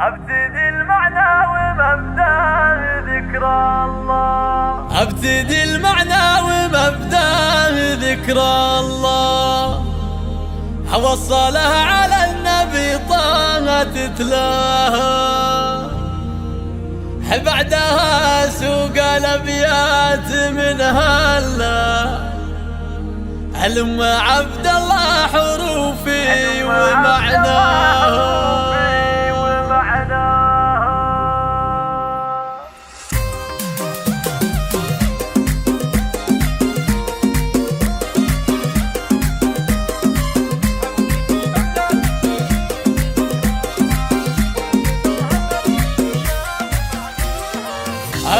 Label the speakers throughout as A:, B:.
A: ابتدي المعنى ومبدأ ذكر الله،
B: ابتدي المعنى ومبدأ ذكر الله، اوصلها على النبي طه تتلاها، بعدها سوق الابيات من هلا علم عبد الله حروفي ومعناها.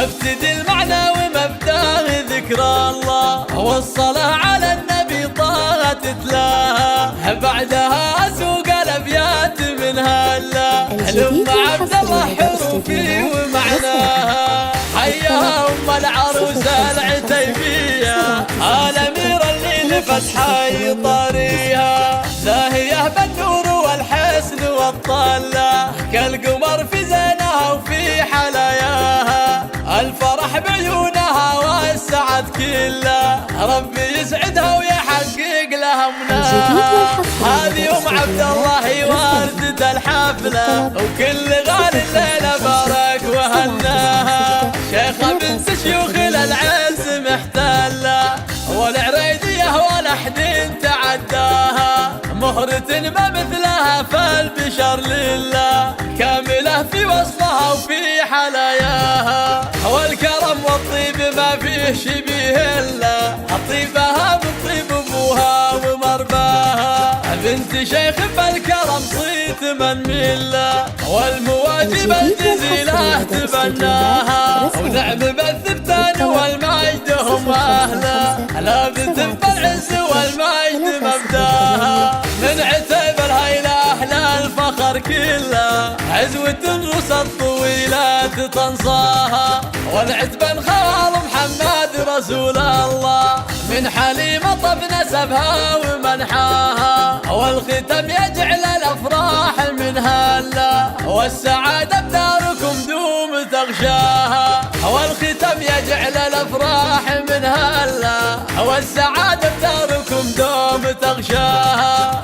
B: ابتدي المعنى ومبدأ ذكر الله، اوصلها على النبي طه تتلاها، بعدها اسوق الابيات من هلا علم عبد الله حروفي ومعناها. حيا ام العروسه العتيبيه الاميره اللي لفتحي طريها، زاهيه بالنور والحسن والطله، كالقمر في زينها وفي حلاياها، الفرح بعيونها والسعد كله، ربي يسعدها ويحقق لها مناها. هذه ام عبد الله وردة الحفله، وكل غالي الليله بارك وهناها، شيخه بنت شيوخ العز محتله، والعريديه ولا حد تعداها، مهرة ما مثلها فالبشر لله، كامله في وصفها وفي حلاياها، والكرم والطيب ما فيه شبيه الا، طيبها من طيب ابوها ومرباها، بنت شيخ بالكرم صيت من مله، والمواجب الجزيله تبناها، ونعم بالثبتان والمجد هم اهله، لابث بالعز والمجد مبداها، من عتيب الهيله الى الفخر كله، عزوة رسل طويلة تنصاها، والعتبا خوال محمد رسول الله، من حليمة طب نسبها ومنحاها، والختم يجعل الافراح من هلا، والسعادة بداركم دوم تغشاها، والختم يجعل الافراح من هلا، والسعادة بداركم دوم تغشاها.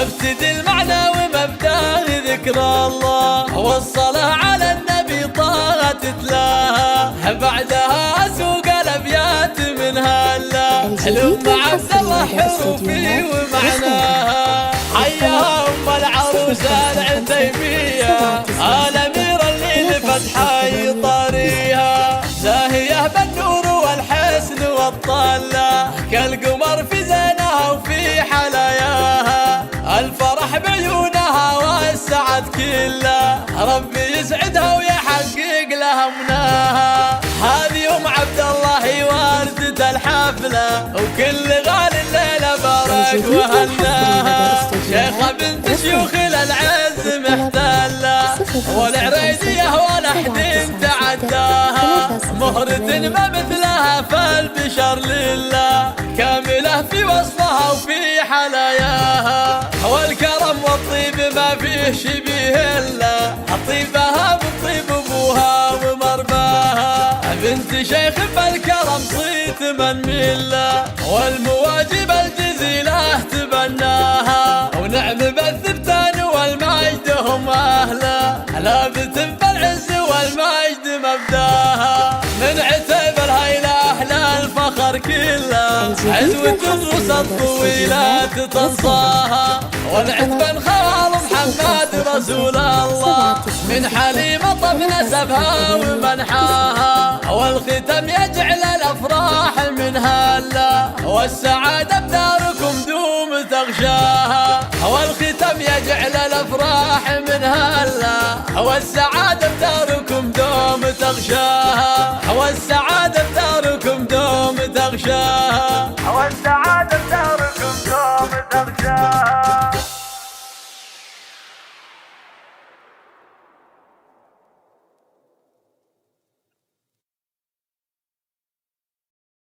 B: ابتدي المعنى ومبدأ ذكر الله، اوصلها على النبي طه تتلاها، بعدها اسوق الابيات من هلا علم عبد الله حروفي ومعناها. حيا ام العروسه العتيبيه الاميره اللي لفتحي طريها، زاهيه بالنور والحسن والطله، كالقمر في زينها وفي حلاياها، الفرح بعيونها والسعد كله، ربي يسعدها ويحقق لها مناها. هذه ام عبد الله وردة الحفله، وكل غالي الليله بارك وهناها، شيخه بنت شيوخ العز محتله، والعريديه ولا حد تعداها، مهرة ما مثلها فالبشر لله، كامله في وصفها وفي حلاياها، والكرم والطيب ما فيه شبيه الا، طيبها من طيب ابوها ومرباها، بنت شيخ بالكرم صيت من مله، والمواجب الجزيله تبناها، ونعم بالثبتان والمجد هم اهله، لابث بالعز والمجد مبداها، من عتيب الهيله الى الفخر كله، عزوة رسل طويلة تنصاها، والعتبا خوال محمد رسول الله، من حليمة طب نسبها ومنحاها، والختم يجعل الافراح من هلا، والسعادة بداركم دوم تغشاها، والختم يجعل الافراح من هلا، والسعادة بداركم دوم تغشاها، والسعادة بداركم دوم تغشاها.